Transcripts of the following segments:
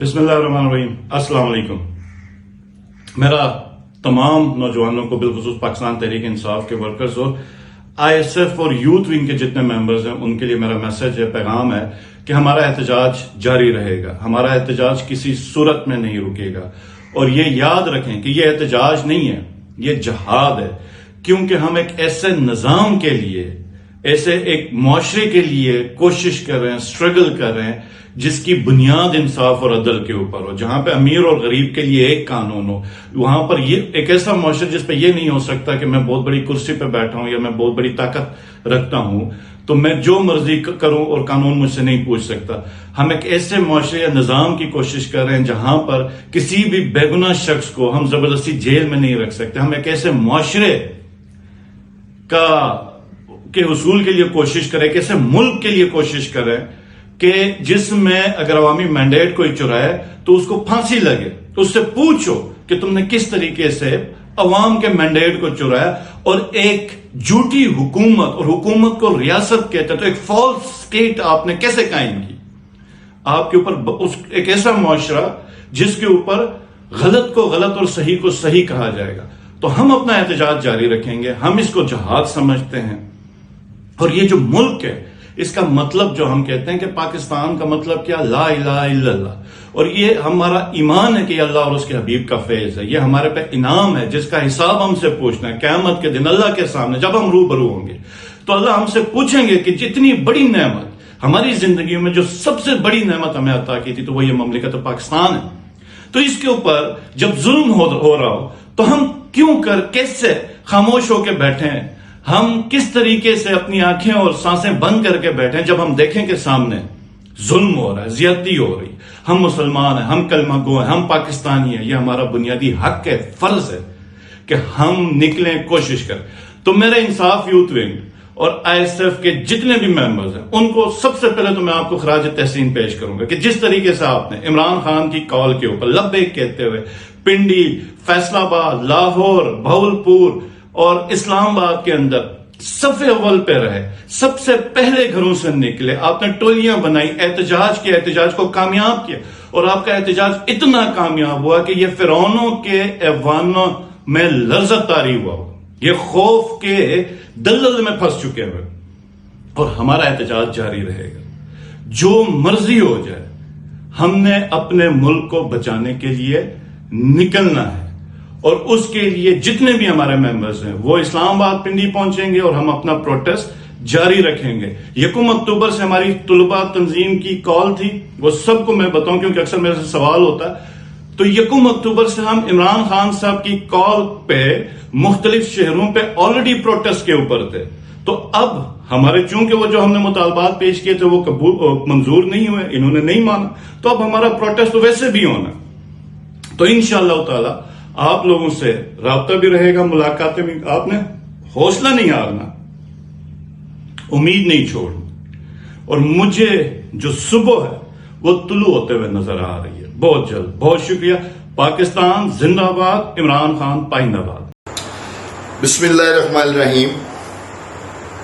बिस्मिल्लाहिर्रहमानिर्रहीम। अस्सलाम वालेकुम। मेरा तमाम नौजवानों को, बिलखुसूस पाकिस्तान तहरीक इंसाफ के वर्कर्स और ISF और यूथ विंग के जितने मेंबर्स हैं, उनके लिए मेरा मैसेज है, पैगाम है कि हमारा एहतजाज जारी रहेगा। हमारा एहतजाज किसी सूरत में नहीं रुकेगा। और ये याद रखें कि ये एहतजाज नहीं है, ये जहाद है। क्योंकि हम एक ऐसे निजाम के लिए, ऐसे एक मुआशरे के लिए कोशिश कर रहे हैं, स्ट्रगल कर रहे हैं, जिसकी बुनियाद इंसाफ और अदल के ऊपर हो, जहां पे अमीर और गरीब के लिए एक कानून हो। वहां पर ये एक ऐसा मुआशरा जिस पे ये नहीं हो सकता कि मैं बहुत बड़ी कुर्सी पे बैठा हूं या मैं बहुत बड़ी ताकत रखता हूं तो मैं जो मर्जी करूं और कानून मुझसे नहीं पूछ सकता। हम एक ऐसे मुआशरे या निजाम की कोशिश कर रहे हैं जहां पर किसी भी बेगुनाह शख्स को हम जबरदस्ती जेल में नहीं रख सकते। हम एक ऐसे मुआशरे के हुसूल के लिए कोशिश करें, कैसे मुल्क के लिए कोशिश करें कि जिसमें अगर अवामी मैंडेट कोई चुराए तो उसको फांसी लगे। उससे पूछो कि तुमने किस तरीके से अवाम के मैंडेट को चुराया। और एक झूठी हुकूमत, और हुकूमत को रियासत कहते हैं, तो एक फॉल्स स्टेट आपने कैसे कायम की। आपके ऊपर एक ऐसा मुआशरा जिसके ऊपर गलत को गलत और सही को सही कहा जाएगा। तो हम अपना एहतजाज जारी रखेंगे। हम इसको जहाद समझते हैं। और ये जो मुल्क है, इसका मतलब जो हम कहते हैं कि पाकिस्तान का मतलब क्या, ला इलाहा इल्लल्लाह। और ये हमारा ईमान है कि अल्लाह और उसके हबीब का फैज है। ये हमारे पे इनाम है जिसका हिसाब हमसे पूछना है क़यामत के दिन अल्लाह के सामने। जब हम रूबरू होंगे तो अल्लाह हमसे पूछेंगे कि जितनी बड़ी नेमत हमारी जिंदगी में, जो सबसे बड़ी नेमत हमें अता की थी, तो वो ये ममलिकत पाकिस्तान है। तो इसके ऊपर जब जुल्म हो रहा हो तो हम कैसे खामोश होकर बैठे हैं, हम किस तरीके से अपनी आंखें और सांसें बंद करके बैठे हैं जब हम देखें कि सामने जुल्म हो रहा है, ज्यादती हो रही। हम मुसलमान हैं, हम कलमा गो हैं, हम पाकिस्तानी हैं। ये हमारा बुनियादी हक है, फर्ज है कि हम निकलें, कोशिश करें। तो मेरे इंसाफ यूथ विंग और ISF के जितने भी मेंबर्स हैं, उनको सबसे पहले तो मैं आपको खराज तहसीन पेश करूंगा कि जिस तरीके से आपने इमरान खान की कॉल के ऊपर लब्बैक कहते हुए पिंडी, फैसलाबाद, लाहौर, भावलपुर और इस्लामाबाद के अंदर सफ़े अव्वल पे रहे, सबसे पहले घरों से निकले, आपने टोलियां बनाई, एहतजाज को कामयाब किया। और आपका एहतजाज इतना कामयाब हुआ कि ये फिरौनों के ऐवानों में लर्ज़त तारी हुआ, ये खौफ के दलदल में फंस चुके हुए। और हमारा एहतजाज जारी रहेगा, जो मर्जी हो जाए। हमने अपने मुल्क को बचाने के लिए निकलना है। और उसके लिए जितने भी हमारे मेंबर्स हैं वो इस्लामाबाद, पिंडी पहुंचेंगे और हम अपना प्रोटेस्ट जारी रखेंगे। 1 अक्टूबर से हमारी तुलबा तंजीम की कॉल थी, वो सबको मैं बताऊं क्योंकि अक्सर मेरे से सवाल होता है। तो 1 अक्टूबर से हम इमरान खान साहब की कॉल पे मुख्तलिफ शहरों पे ऑलरेडी प्रोटेस्ट के ऊपर थे। तो अब हमारे, चूंकि वो जो हमने मुतालबात पेश किए थे वो मंजूर नहीं हुए, इन्होंने नहीं माना, तो अब हमारा प्रोटेस्ट तो वैसे भी होना। तो इंशाअल्लाह ताला आप लोगों से राब्ता भी रहेगा, मुलाकातें भी। आपने हौसला नहीं हारना, उम्मीद नहीं छोड़नी। और मुझे जो सुबह है वो तुलू होते हुए नजर आ रही है बहुत जल्द। बहुत शुक्रिया। पाकिस्तान जिंदाबाद, इमरान खान पाइंदाबाद। बिस्मिल्लाहिर्रहमानिर्रहीम।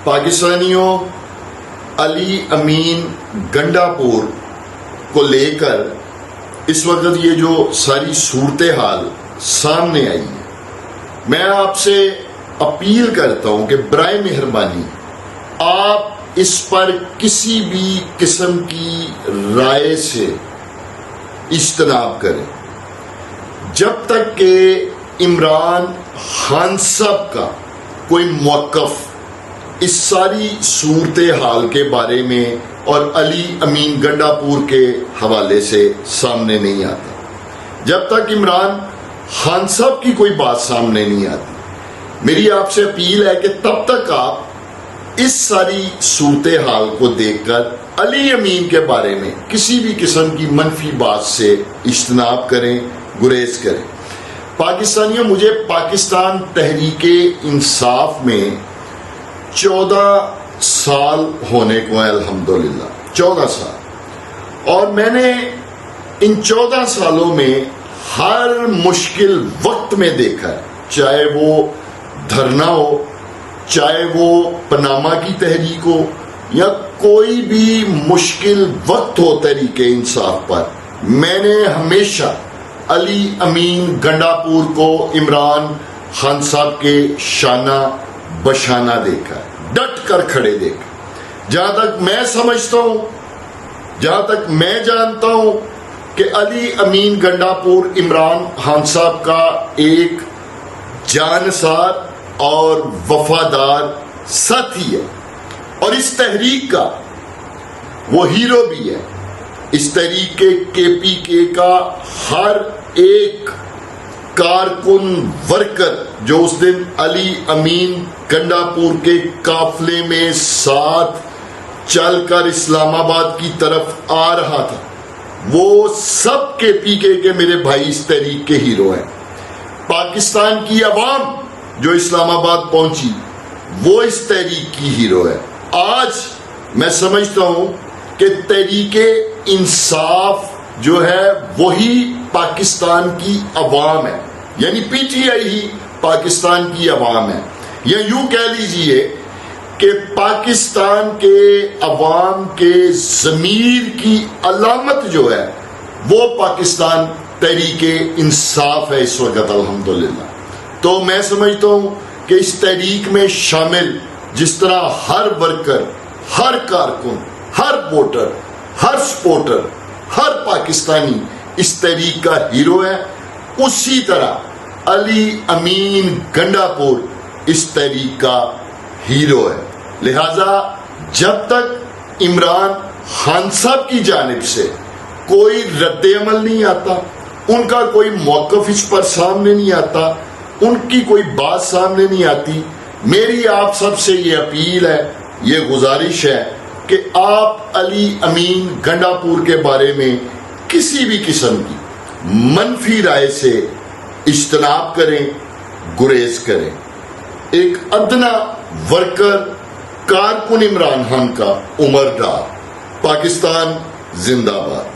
पाकिस्तानियों, अली अमीन गंडापुर को लेकर इस वक्त ये जो सारी सूरत हाल सामने आई है, मैं आपसे अपील करता हूं कि बराए मेहरबानी आप इस पर किसी भी किस्म की राय से इज्तनाब करें जब तक कि इमरान खान साहब का कोई मौक़िफ़ इस सारी सूरत हाल के बारे में और अली अमीन गंडापुर के हवाले से सामने नहीं आता। जब तक इमरान खान साहब की कोई बात सामने नहीं आती, मेरी आपसे अपील है कि तब तक आप इस सारी सूरत हाल को देखकर अली अमीन के बारे में किसी भी किस्म की मनफी बात से इज्तनाब करें, गुरेज करें। पाकिस्तानियों, मुझे पाकिस्तान तहरीके इंसाफ में 14 साल होने को है, अल्हम्दुलिल्लाह 14 साल। और मैंने इन 14 सालों में हर मुश्किल वक्त में देखा है, चाहे वो धरना हो, चाहे वो पनामा की तहरीक हो, या कोई भी मुश्किल वक्त हो तहरीके इंसाफ पर, میں نے ہمیشہ علی امین گنڈاپور کو عمران خان صاحب کے شانہ بشانہ دیکھا ہے، ڈٹ کر کھڑے دیکھا۔ جہاں تک میں سمجھتا ہوں، جہاں تک میں جانتا ہوں کہ علی امین گنڈاپور عمران خان صاحب کا ایک جانسار اور وفادار ساتھی ہے، اور اس تحریک کا وہ ہیرو بھی ہے۔ اس تحریک کے KPK کا ہر ایک کارکن ورکر جو اس دن علی امین گنڈاپور کے قافلے میں ساتھ چل کر اسلام آباد کی طرف آ رہا تھا، وہ سب KPK کے میرے بھائی اس تحریک کے ہیرو ہیں۔ پاکستان کی عوام جو اسلام آباد پہنچی وہ اس تحریک کی ہیرو ہے۔ آج میں سمجھتا ہوں کہ تحریک انصاف جو ہے وہی پاکستان کی عوام ہے، یعنی PTI ہی پاکستان کی عوام ہے، یا یوں کہہ لیجئے کہ پاکستان کے عوام کے ضمیر کی علامت جو ہے وہ پاکستان تحریک انصاف ہے اس وقت، الحمدللہ۔ تو میں سمجھتا ہوں کہ اس تحریک میں شامل جس طرح ہر ورکر، ہر کارکن، ہر ووٹر، ہر سپورٹر، ہر پاکستانی اس تحریک کا ہیرو ہے، اسی طرح علی امین گنڈاپور اس تحریک کا ہیرو ہے۔ لہذا جب تک عمران خان صاحب کی جانب سے کوئی رد عمل نہیں آتا، ان کا کوئی موقف اس پر سامنے نہیں آتا، ان کی کوئی بات سامنے نہیں آتی، میری آپ سب سے یہ اپیل ہے، یہ گزارش ہے کہ آپ علی امین گنڈاپور کے بارے میں کسی بھی قسم کی منفی رائے سے اجتناب کریں، گریز کریں۔ ایک ادنا ورکر کارکن عمران خان کا عمر ڈار، پاکستان زندہ باد۔